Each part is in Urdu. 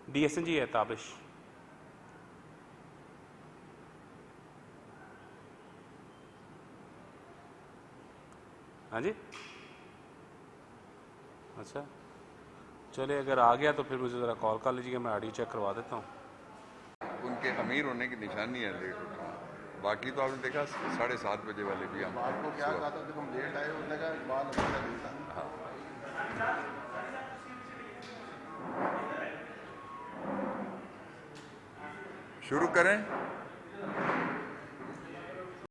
DSNG ہے تابش. ہاں جی اچھا چلے اگر آ گیا تو پھر مجھے ذرا کال کر لیجیے گا, میں آڈیو چیک کروا دیتا ہوں. ان کے امیر ہونے کی نشانی ہے لیٹ اٹھنا. باقی تو آپ نے دیکھا 7:30 بجے والے بھی ہم آپ کو کیا کہا تھا جب ہم لیٹ آئے, انہوں نے کہا اقبال اچھا نہیں تھا. شروع کریں.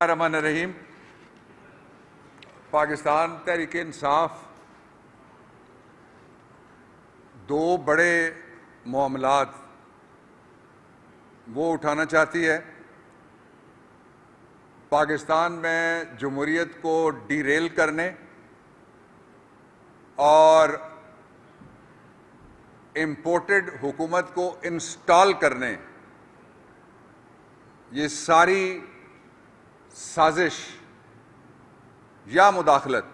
الرحمن الرحیم. پاکستان تحریک انصاف دو بڑے معاملات وہ اٹھانا چاہتی ہے. پاکستان میں جمہوریت کو ڈی ریل کرنے اور امپورٹڈ حکومت کو انسٹال کرنے, یہ ساری سازش یا مداخلت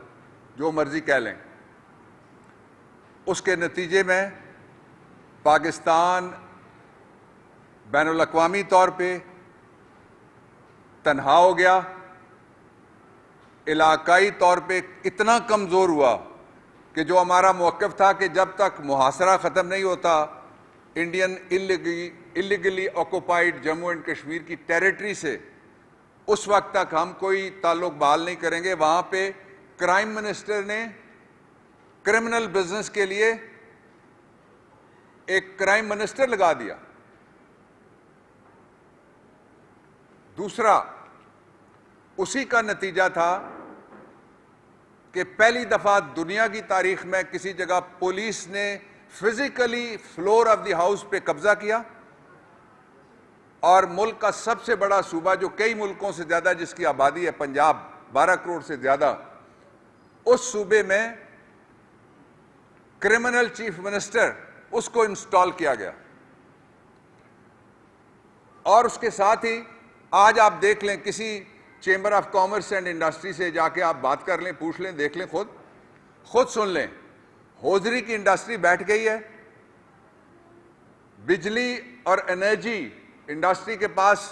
جو مرضی کہہ لیں, اس کے نتیجے میں پاکستان بین الاقوامی طور پہ تنہا ہو گیا, علاقائی طور پہ اتنا کمزور ہوا کہ جو ہمارا موقف تھا کہ جب تک محاصرہ ختم نہیں ہوتا Indian illegally occupied Jammu and Kashmir کی ٹیریٹری سے, اس وقت تک ہم کوئی تعلق بحال نہیں کریں گے. وہاں پہ کرائم منسٹر نے کرمنل بزنس کے لیے ایک کرائم منسٹر لگا دیا. دوسرا اسی کا نتیجہ تھا کہ پہلی دفعہ دنیا کی تاریخ میں کسی جگہ پولیس نے physically floor of the house پہ قبضہ کیا, اور ملک کا سب سے بڑا صوبہ جو کئی ملکوں سے زیادہ جس کی آبادی ہے, پنجاب 12 کروڑ سے زیادہ, اس صوبے میں کرمنل چیف منسٹر اس کو انسٹال کیا گیا. اور اس کے ساتھ ہی آج آپ دیکھ لیں, کسی chamber of commerce and industry سے جا کے آپ بات کر لیں, پوچھ لیں, دیکھ لیں, خود سن لیں, ہوزری کی انڈسٹری بیٹھ گئی ہے. بجلی اور انرجی انڈسٹری کے پاس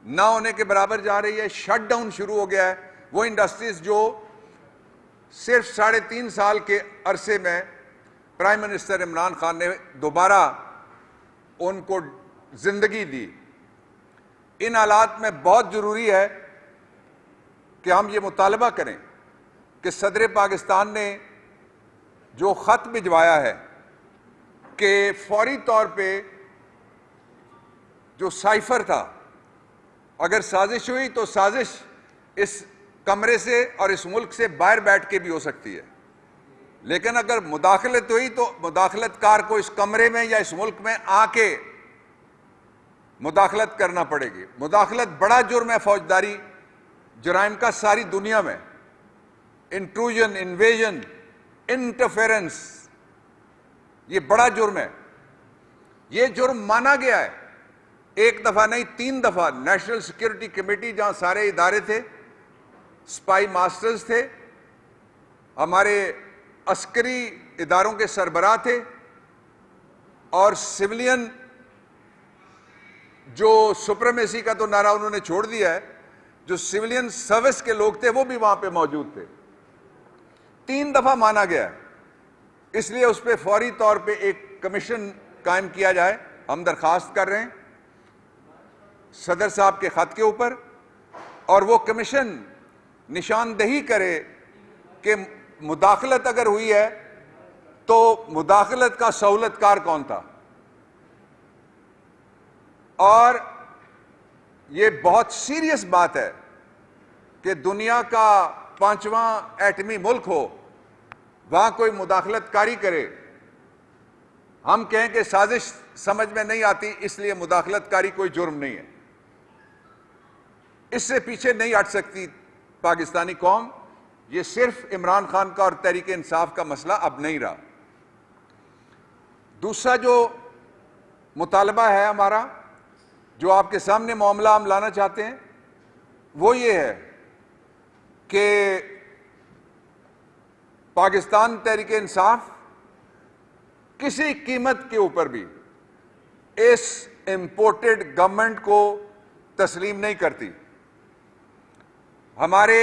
نہ ہونے کے برابر جا رہی ہے. شٹ ڈاؤن شروع ہو گیا ہے. وہ انڈسٹریز جو صرف 3.5 سال کے عرصے میں پرائم منسٹر عمران خان نے دوبارہ ان کو زندگی دی. ان حالات میں بہت ضروری ہے کہ ہم یہ مطالبہ کریں کہ صدر پاکستان نے جو خط بھجوایا ہے کہ فوری طور پہ جو سائفر تھا, اگر سازش ہوئی تو سازش اس کمرے سے اور اس ملک سے باہر بیٹھ کے بھی ہو سکتی ہے, لیکن اگر مداخلت ہوئی تو مداخلت کار کو اس کمرے میں یا اس ملک میں آ کے مداخلت کرنا پڑے گی. مداخلت بڑا جرم ہے فوجداری جرائم کا ساری دنیا میں. انٹروژن, انویژن, انٹرفیرنس, یہ بڑا جرم ہے. یہ جرم مانا گیا ہے, ایک دفعہ نہیں 3 دفعہ. نیشنل سیکورٹی کمیٹی جہاں سارے ادارے تھے, سپائی ماسٹرز تھے, ہمارے عسکری اداروں کے سربراہ تھے, اور سویلین جو سپریمیسی کا تو نعرہ انہوں نے چھوڑ دیا ہے, جو سویلین سروس کے لوگ تھے وہ بھی وہاں پہ موجود تھے. 3 دفعہ مانا گیا ہے. اس لیے اس پہ فوری طور پہ ایک کمیشن قائم کیا جائے. ہم درخواست کر رہے ہیں صدر صاحب کے خط کے اوپر, اور وہ کمیشن نشاندہی کرے کہ مداخلت اگر ہوئی ہے تو مداخلت کا سہولت کار کون تھا. اور یہ بہت سیریس بات ہے کہ دنیا کا 5واں ایٹمی ملک ہو, وہاں کوئی مداخلت کاری کرے. ہم کہیں کہ سازش سمجھ میں نہیں آتی, اس لیے مداخلت کاری کوئی جرم نہیں ہے. اس سے پیچھے نہیں ہٹ سکتی پاکستانی قوم. یہ صرف عمران خان کا اور تحریک انصاف کا مسئلہ اب نہیں رہا. دوسرا جو مطالبہ ہے ہمارا, جو آپ کے سامنے معاملہ ہم لانا چاہتے ہیں, وہ یہ ہے کہ پاکستان تحریک انصاف کسی قیمت کے اوپر بھی اس امپورٹڈ گورنمنٹ کو تسلیم نہیں کرتی. ہمارے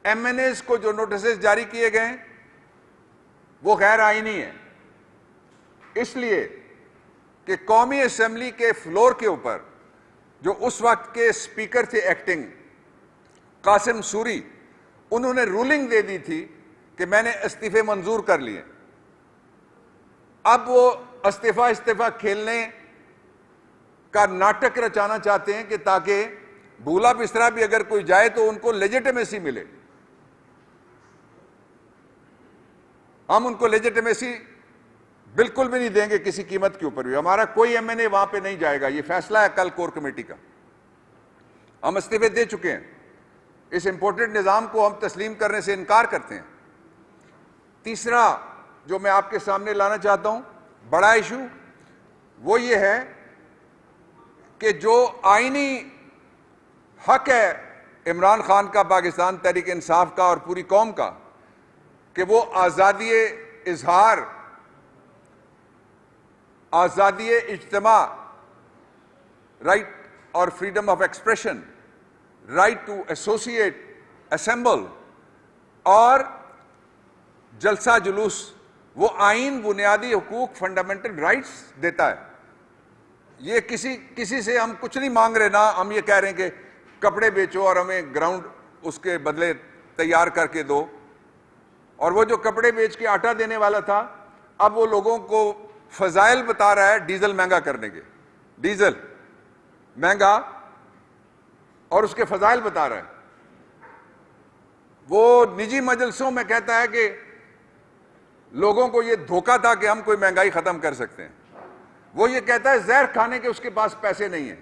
ایم این ایز کو جو نوٹسز جاری کیے گئے وہ غیر آئینی ہیں، اس لیے کہ قومی اسمبلی کے فلور کے اوپر جو اس وقت کے اسپیکر تھے ایکٹنگ قاسم سوری، انہوں نے رولنگ دے دی تھی کہ میں نے استعفے منظور کر لیے. اب وہ استعفیٰ کھیلنے کا ناٹک رچانا چاہتے ہیں کہ تاکہ بھولا بسترا بھی اگر کوئی جائے تو ان کو لیجیٹمیسی ملے. ہم ان کو لیجیٹمیسی بالکل بھی نہیں دیں گے کسی قیمت کے اوپر بھی. ہمارا کوئی ایم این اے وہاں پہ نہیں جائے گا. یہ فیصلہ ہے کل کور کمیٹی کا. ہم استعفے دے چکے ہیں. اس امپورٹنٹ نظام کو ہم تسلیم کرنے سے انکار کرتے ہیں. تیسرا جو میں آپ کے سامنے لانا چاہتا ہوں بڑا ایشو، وہ یہ ہے کہ جو آئینی حق ہے عمران خان کا، پاکستان تحریک انصاف کا اور پوری قوم کا، کہ وہ آزادی اظہار، آزادی اجتماع، رائٹ اور freedom of expression, right to associate, assemble اور جلسہ جلوس، وہ آئین بنیادی حقوق فنڈامنٹل رائٹس دیتا ہے. یہ کسی سے ہم کچھ نہیں مانگ رہے، نہ ہم یہ کہہ رہے ہیں کہ کپڑے بیچو اور ہمیں گراؤنڈ اس کے بدلے تیار کر کے دو. اور وہ جو کپڑے بیچ کے آٹا دینے والا تھا، اب وہ لوگوں کو فضائل بتا رہا ہے ڈیزل مہنگا کرنے کے. ڈیزل مہنگا اور اس کے فضائل بتا رہا ہے. وہ نجی مجلسوں میں کہتا ہے کہ لوگوں کو یہ دھوکہ تھا کہ ہم کوئی مہنگائی ختم کر سکتے ہیں. وہ یہ کہتا ہے زہر کھانے کے اس کے پاس پیسے نہیں ہیں،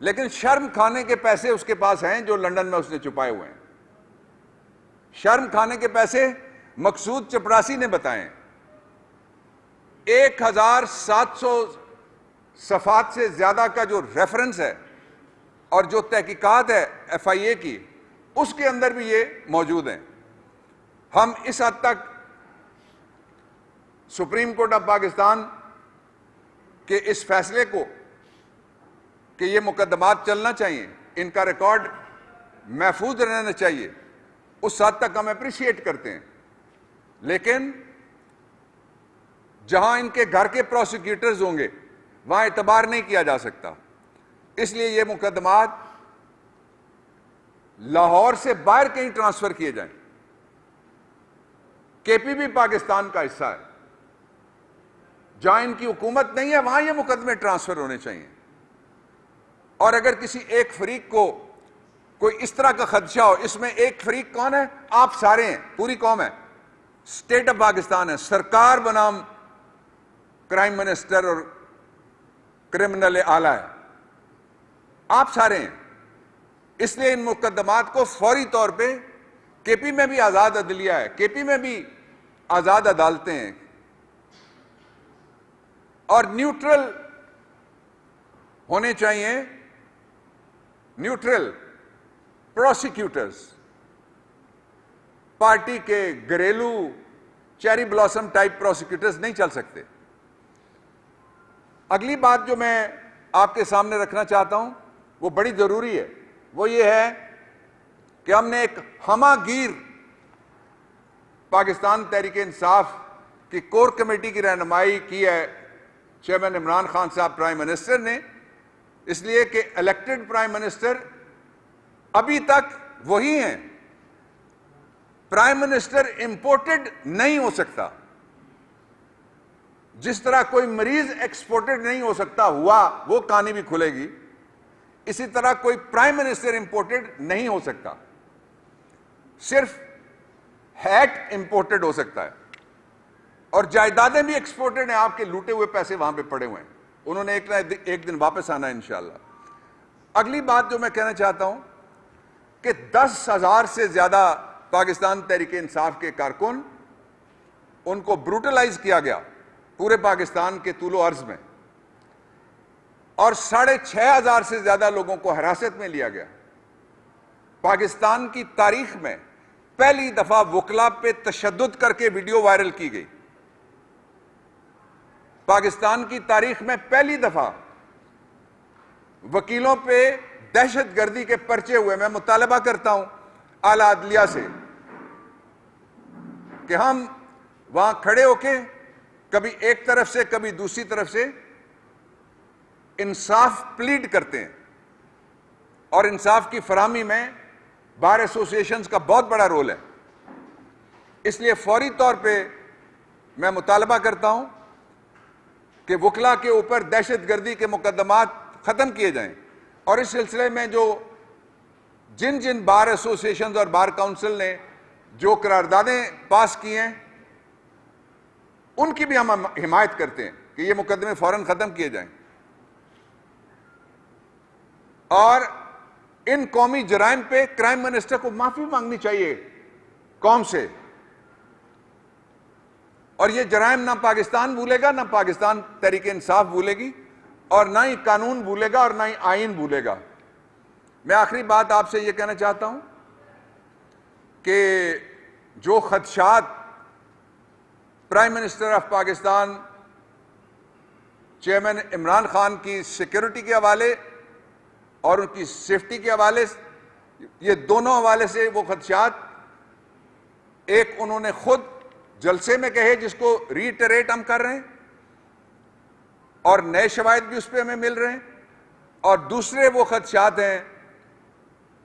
لیکن شرم کھانے کے پیسے اس کے پاس ہیں جو لندن میں اس نے چھپائے ہوئے ہیں. شرم کھانے کے پیسے مقصود چپراسی نے بتائے ہیں. 1700 صفحات سے زیادہ کا جو ریفرنس ہے اور جو تحقیقات ہے ایف آئی اے کی، اس کے اندر بھی یہ موجود ہیں. ہم اس حد تک سپریم کورٹ آف پاکستان کے اس فیصلے کو کہ یہ مقدمات چلنا چاہیے، ان کا ریکارڈ محفوظ رہنا چاہیے، اس حد تک ہم اپریشیٹ کرتے ہیں. لیکن جہاں ان کے گھر کے پروسیکیوٹرز ہوں گے وہاں اعتبار نہیں کیا جا سکتا. اس لیے یہ مقدمات لاہور سے باہر کہیں ٹرانسفر کیے جائیں. کے پی بھی پاکستان کا حصہ ہے. جہاں ان کی حکومت نہیں ہے وہاں یہ مقدمے ٹرانسفر ہونے چاہیے. اور اگر کسی ایک فریق کو کوئی اس طرح کا خدشہ ہو، اس میں ایک فریق کون ہے؟ آپ سارے ہیں، پوری قوم ہے، اسٹیٹ آف پاکستان ہے، سرکار بنام کرائم منسٹر اور کرمنل اعلی ہے، آپ سارے ہیں. اس لیے ان مقدمات کو فوری طور پہ، کے پی میں بھی آزاد عدلیہ ہے، کے پی میں بھی آزاد عدالتیں ہیں، اور نیوٹرل ہونے چاہیے، نیوٹرل پروسیکیوٹرز. پارٹی کے گھریلو چیری بلاسم ٹائپ پروسیکیوٹرز نہیں چل سکتے. اگلی بات جو میں آپ کے سامنے رکھنا چاہتا ہوں وہ بڑی ضروری ہے. وہ یہ ہے کہ ہم نے ایک ہمہ گیر پاکستان تحریک انصاف کی کور کمیٹی کی رہنمائی کی ہے چیئرمین عمران خان صاحب پرائم منسٹر نے، اس لیے کہ الیکٹڈ پرائم منسٹر ابھی تک وہی ہیں. پرائم منسٹر امپورٹڈ نہیں ہو سکتا. جس طرح کوئی مریض ایکسپورٹڈ نہیں ہو سکتا، ہوا وہ کہانی بھی کھلے گی، اسی طرح کوئی پرائم منسٹر امپورٹڈ نہیں ہو سکتا. صرف ہیٹ امپورٹڈ ہو سکتا ہے، اور جائیدادیں بھی ایکسپورٹڈ ہیں. آپ کے لوٹے ہوئے پیسے وہاں پہ پڑے ہوئے ہیں، انہوں نے ایک دن واپس آنا ہے انشاءاللہ. اگلی بات جو میں کہنا چاہتا ہوں کہ 10,000 سے زیادہ پاکستان تحریک انصاف کے کارکن، ان کو بروٹلائز کیا گیا پورے پاکستان کے طول و عرض میں، اور 6,500 سے زیادہ لوگوں کو حراست میں لیا گیا. پاکستان کی تاریخ میں پہلی دفعہ وکلا پہ تشدد کر کے ویڈیو وائرل کی گئی. پاکستان کی تاریخ میں پہلی دفعہ وکیلوں پہ دہشت گردی کے پرچے ہوئے. میں مطالبہ کرتا ہوں اعلیٰ عدلیہ سے کہ ہم وہاں کھڑے ہو کے کبھی ایک طرف سے کبھی دوسری طرف سے انصاف پلیڈ کرتے ہیں, اور انصاف کی فراہمی میں بار ایسوسیشنز کا بہت بڑا رول ہے. اس لیے فوری طور پہ میں مطالبہ کرتا ہوں کہ وکلا کے اوپر دہشت گردی کے مقدمات ختم کیے جائیں, اور اس سلسلے میں جن بار ایسوسیشنز اور بار کاؤنسل نے جو قراردادیں پاس کی ہیں ان کی بھی ہم حمایت کرتے ہیں کہ یہ مقدمے فوراً ختم کیے جائیں, اور ان قومی جرائم پہ کرائم منسٹر کو معافی مانگنی چاہیے قوم سے. اور یہ جرائم نہ پاکستان بھولے گا, نہ پاکستان تحریک انصاف بھولے گی, اور نہ ہی قانون بھولے گا اور نہ ہی آئین بھولے گا. میں آخری بات آپ سے یہ کہنا چاہتا ہوں کہ جو خدشات prime minister of Pakistan chairman Imran Khan کی سیکیورٹی کے حوالے اور ان کی سیفٹی کے حوالے, یہ دونوں حوالے سے وہ خدشات ایک انہوں نے خود جلسے میں کہے جس کو ریٹریٹ ہم کر رہے ہیں, اور نئے شواہد بھی اس پہ ہمیں مل رہے ہیں, اور دوسرے وہ خدشات ہیں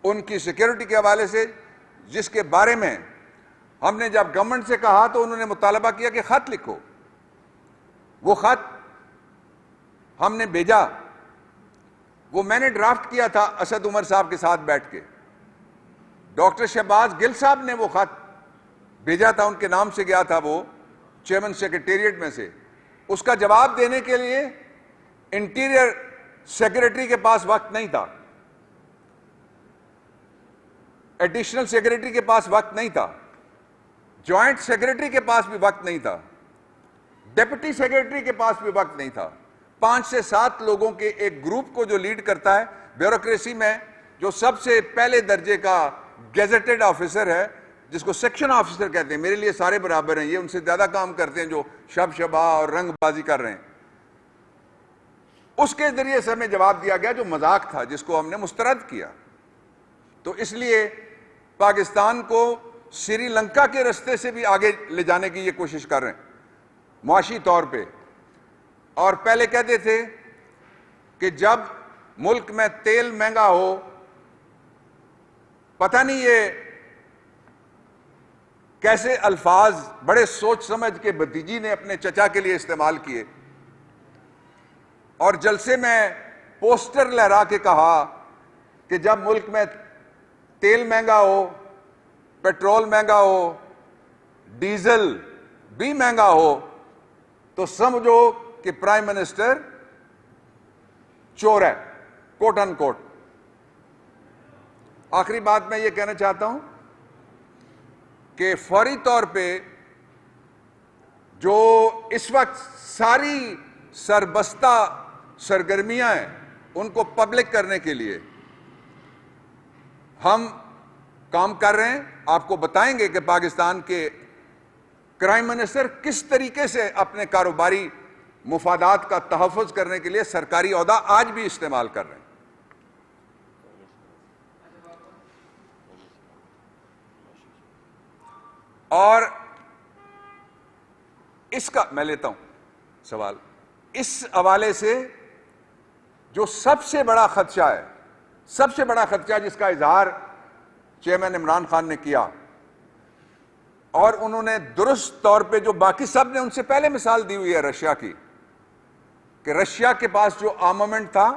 ان کی سیکیورٹی کے حوالے سے جس کے بارے میں ہم نے جب گورنمنٹ سے کہا تو انہوں نے مطالبہ کیا کہ خط لکھو. وہ خط ہم نے بھیجا, وہ میں نے ڈرافٹ کیا تھا اسد عمر صاحب کے ساتھ بیٹھ کے. ڈاکٹر شہباز گل صاحب نے وہ خط بھیجا تھا, ان کے نام سے گیا تھا وہ چیئرمین سیکریٹریٹ میں سے. اس کا جواب دینے کے لیے انٹیریئر سیکریٹری کے پاس وقت نہیں تھا, ایڈیشنل سیکریٹری کے پاس وقت نہیں تھا, جوائنٹ سیکریٹری کے پاس بھی وقت نہیں تھا, ڈپٹی سیکریٹری کے پاس بھی وقت نہیں تھا. 5 سے 7 لوگوں کے ایک گروپ کو جو لیڈ کرتا ہے بیوروکریسی میں, جو سب سے پہلے درجے کا گیزٹڈ آفیسر ہے جس کو سیکشن آفیسر کہتے ہیں, میرے لیے سارے برابر ہیں, یہ ان سے زیادہ کام کرتے ہیں جو شبہ اور رنگ بازی کر رہے ہیں. اس کے ذریعے سے ہمیں جواب دیا گیا جو مذاق تھا, جس کو ہم نے مسترد کیا. تو اس لیے پاکستان کو سری لنکا کے رستے سے بھی آگے لے جانے کی یہ کوشش کر رہے ہیں معاشی طور پہ. اور پہلے کہتے تھے کہ جب ملک میں تیل مہنگا ہو, پتہ نہیں یہ کیسے الفاظ بڑے سوچ سمجھ کے بھتیجی نے اپنے چچا کے لیے استعمال کیے, اور جلسے میں پوسٹر لہرا کے کہا کہ جب ملک میں تیل مہنگا ہو, پیٹرول مہنگا ہو, ڈیزل بھی مہنگا ہو, تو سمجھو کہ پرائم منسٹر چور ہے, کوٹ ان کوٹ. آخری بات میں یہ کہنا چاہتا ہوں کہ فوری طور پہ جو اس وقت ساری سربستہ سرگرمیاں ہیں ان کو پبلک کرنے کے لیے ہم کام کر رہے ہیں. آپ کو بتائیں گے کہ پاکستان کے کرائم منسٹر کس طریقے سے اپنے کاروباری مفادات کا تحفظ کرنے کے لیے سرکاری عہدہ آج بھی استعمال کر رہے ہیں. اور اس کا میں لیتا ہوں سوال, اس حوالے سے جو سب سے بڑا خدشہ ہے, سب سے بڑا خدشہ جس کا اظہار چیئرمین عمران خان نے کیا, اور انہوں نے درست طور پہ جو باقی سب نے ان سے پہلے مثال دی ہوئی ہے رشیا کی, کہ رشیا کے پاس جو آرمامنٹ تھا,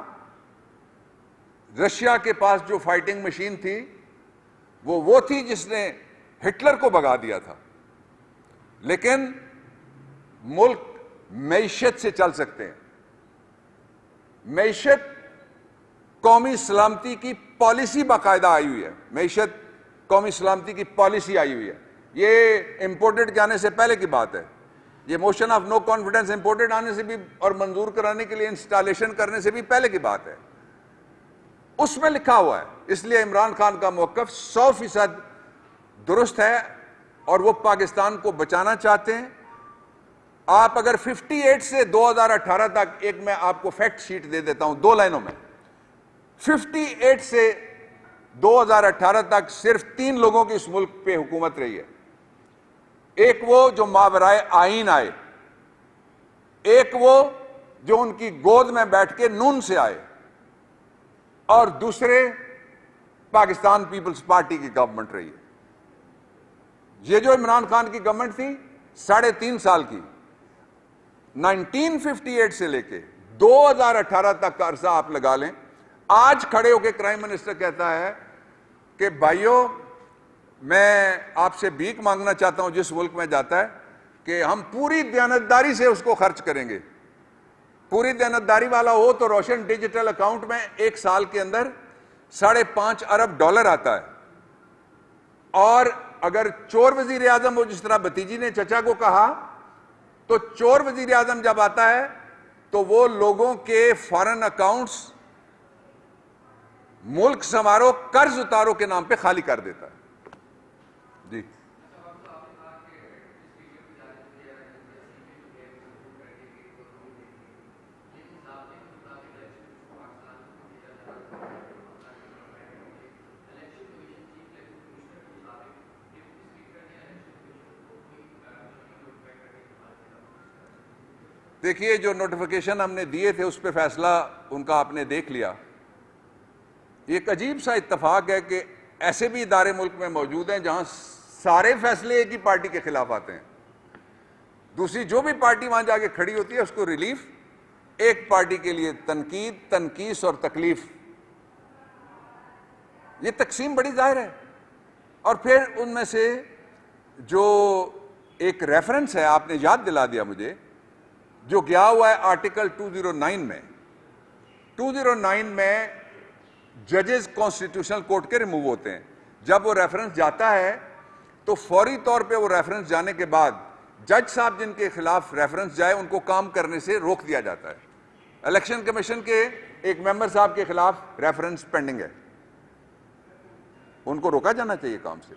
رشیا کے پاس جو فائٹنگ مشین تھی, وہ تھی جس نے ہٹلر کو بھگا دیا تھا. لیکن ملک معیشت سے چل سکتے ہیں. معیشت قومی سلامتی کی پالیسی باقاعدہ آئی ہوئی ہے, معیشت قومی سلامتی کی پالیسی آئی ہوئی ہے. یہ امپورٹڈ کے آنے سے پہلے کی بات ہے. یہ motion of no confidence imported آنے سے بھی اور منظور کرانے کے لیے انسٹالیشن کرنے سے بھی پہلے کی بات ہے. اس میں لکھا ہوا ہے. اس لیے عمران خان کا موقف 100% درست ہے, اور وہ پاکستان کو بچانا چاہتے ہیں, آپ اگر 58 سے 2018 تک، ایک میں آپ کو فیکٹ شیٹ دے دیتا ہوں 2 لائنوں میں، 58 سے 2018 تک صرف 3 لوگوں کی اس ملک پہ حکومت رہی ہے. ایک وہ جو ماورائے آئین آئے، ایک وہ جو ان کی گود میں بیٹھ کے نون سے آئے، اور دوسرے پاکستان پیپلز پارٹی کی گورنمنٹ رہی ہے. یہ جو عمران خان کی گورنمنٹ تھی 3.5 سال کی، 1958 سے لے کے 2018 تک کا عرصہ آپ لگا لیں. آج کھڑے ہو کے پرائم منسٹر کہتا ہے کہ بھائیو میں آپ سے بھیک مانگنا چاہتا ہوں جس ملک میں جاتا ہے کہ ہم پوری دیانتداری سے اس کو خرچ کریں گے. پوری دیانتداری والا ہو تو روشن ڈیجیٹل اکاؤنٹ میں 1 سال کے اندر $5.5 ارب آتا ہے. اور اگر چور وزیر اعظم ہو جس طرح بھتیجی نے چچا کو کہا، تو چور وزیر اعظم جب آتا ہے تو وہ لوگوں کے فارن اکاؤنٹس ملک سنوارو قرض اتارو کے نام پہ خالی کر دیتا ہے. جی دیکھیے، جو نوٹیفیکیشن ہم نے دیے تھے اس پہ فیصلہ ان کا آپ نے دیکھ لیا. ایک عجیب سا اتفاق ہے کہ ایسے بھی ادارے ملک میں موجود ہیں جہاں سارے فیصلے ایک ہی پارٹی کے خلاف آتے ہیں. دوسری جو بھی پارٹی وہاں جا کے کھڑی ہوتی ہے اس کو ریلیف، ایک پارٹی کے لیے تنقید، تنقیص اور تکلیف. یہ تقسیم بڑی ظاہر ہے. اور پھر ان میں سے جو ایک ریفرنس ہے، آپ نے یاد دلا دیا مجھے، جو گیا ہوا ہے آرٹیکل 209 میں. 209 میں ججز کانسٹیٹیوشنل کورٹ کے ریموو ہوتے ہیں. جب وہ ریفرنس جاتا ہے تو فوری طور پہ وہ ریفرنس جانے کے بعد جج صاحب جن کے خلاف ریفرنس جائے ان کو کام کرنے سے روک دیا جاتا ہے. الیکشن کمیشن کے ایک ممبر صاحب کے خلاف ریفرنس پینڈنگ ہے، ان کو روکا جانا چاہیے کام سے.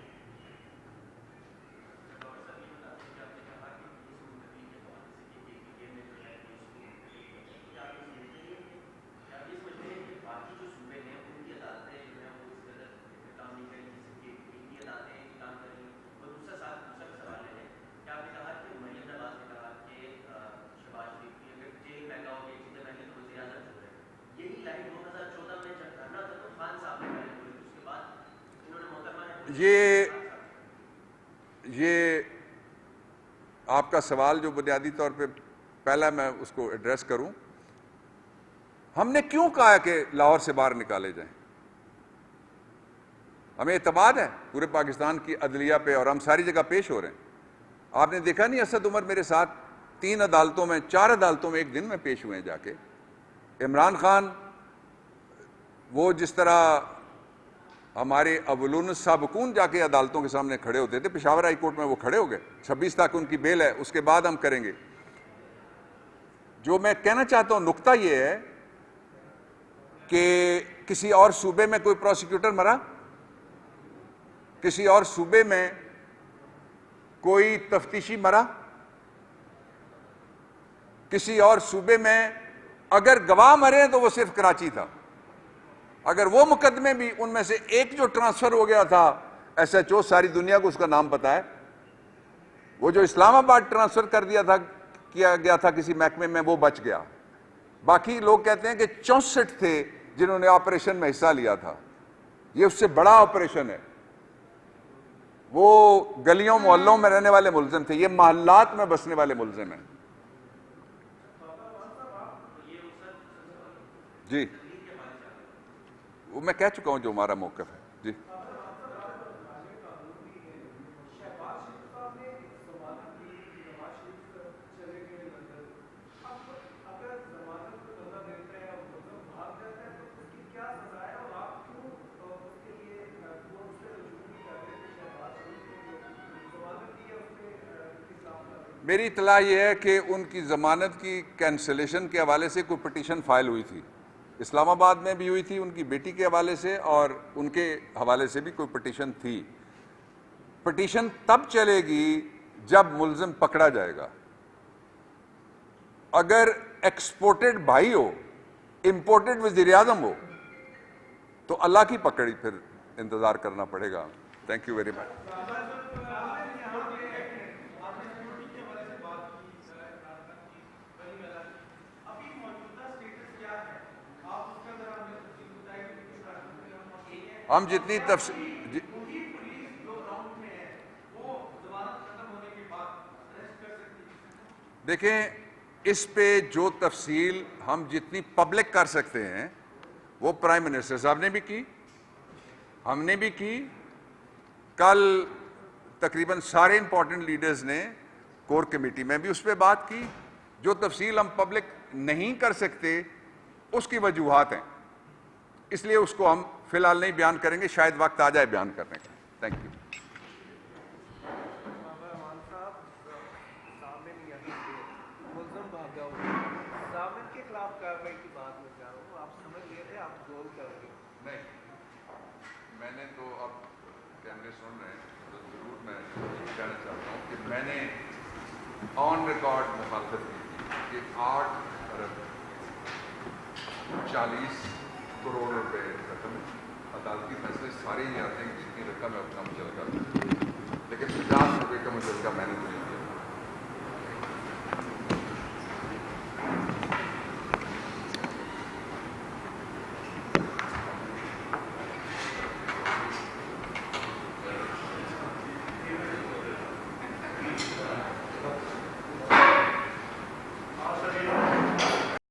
یہ آپ کا سوال جو بنیادی طور پہ پہلا میں اس کو ایڈریس کروں، ہم نے کیوں کہا کہ لاہور سے باہر نکالے جائیں؟ ہمیں اعتماد ہے پورے پاکستان کی عدلیہ پہ اور ہم ساری جگہ پیش ہو رہے ہیں. آپ نے دیکھا نہیں، اسد عمر میرے ساتھ 3 عدالتوں میں 4 عدالتوں میں ایک دن میں پیش ہوئے ہیں جا کے. عمران خان وہ جس طرح ہمارے اولون السابقون جا کے عدالتوں کے سامنے کھڑے ہوتے تھے، پشاور ہائی کورٹ میں وہ کھڑے ہو گئے. 26 تک ان کی بیل ہے، اس کے بعد ہم کریں گے. جو میں کہنا چاہتا ہوں نقطہ یہ ہے کہ کسی اور صوبے میں کوئی پروسیکیوٹر مرا، کسی اور صوبے میں کوئی تفتیشی مرا، کسی اور صوبے میں اگر گواہ مرے تو وہ صرف کراچی تھا. اگر وہ مقدمے بھی ان میں سے ایک جو ٹرانسفر ہو گیا تھا ایس ایچ او، ساری دنیا کو اس کا نام پتا ہے، وہ جو اسلام آباد ٹرانسفر کیا گیا تھا کسی محکمے میں، وہ بچ گیا. باقی لوگ کہتے ہیں کہ 64 تھے جنہوں نے آپریشن میں حصہ لیا تھا. یہ اس سے بڑا آپریشن ہے. وہ گلیوں محلوں میں رہنے والے ملزم تھے، یہ محلات میں بسنے والے ملزم ہیں. جی وہ میں کہہ چکا ہوں جو ہمارا موقف ہے. جی میری اطلاع یہ ہے کہ ان کی ضمانت کی کینسلیشن کے حوالے سے کوئی پٹیشن فائل ہوئی تھی. اسلام آباد میں بھی ہوئی تھی ان کی بیٹی کے حوالے سے، اور ان کے حوالے سے بھی کوئی پٹیشن تھی. پٹیشن تب چلے گی جب ملزم پکڑا جائے گا. اگر ایکسپورٹڈ بھائی ہو, امپورٹڈ وزیر اعظم ہو, تو اللہ کی پکڑی پھر انتظار کرنا پڑے گا. Thank you very much. ہم جتنی دیکھیں, اس پہ جو تفصیل ہم جتنی پبلک کر سکتے ہیں وہ پرائم منسٹر صاحب نے بھی کی, ہم نے بھی کی, کل تقریباً سارے امپورٹنٹ لیڈرز نے کور کمیٹی میں بھی اس پہ بات کی. جو تفصیل ہم پبلک نہیں کر سکتے اس کی وجوہات ہیں, اس لیے اس کو ہم فی الحال نہیں بیان کریں گے, شاید وقت آ جائے بیان کرنے کا. Thank you. کے خلاف کارروائی کی بات میں جا رہا ہوں, آپ سمجھ لے رہے, آپ غور کر رہے. نہیں, میں نے تو اب کیمرے سن رہے ہیں تو ضرور میں کہنا چاہتا ہوں کہ میں نے آن ریکارڈ مخالفت کی کہ 8 ارب 40 کروڑ روپے رقم عدالتی فیصلے سارے ہی آتے ہیں, جتنی رقم ہے اتنا مجھے لگا, لیکن 50 روپے کا مجھے لگا میں نے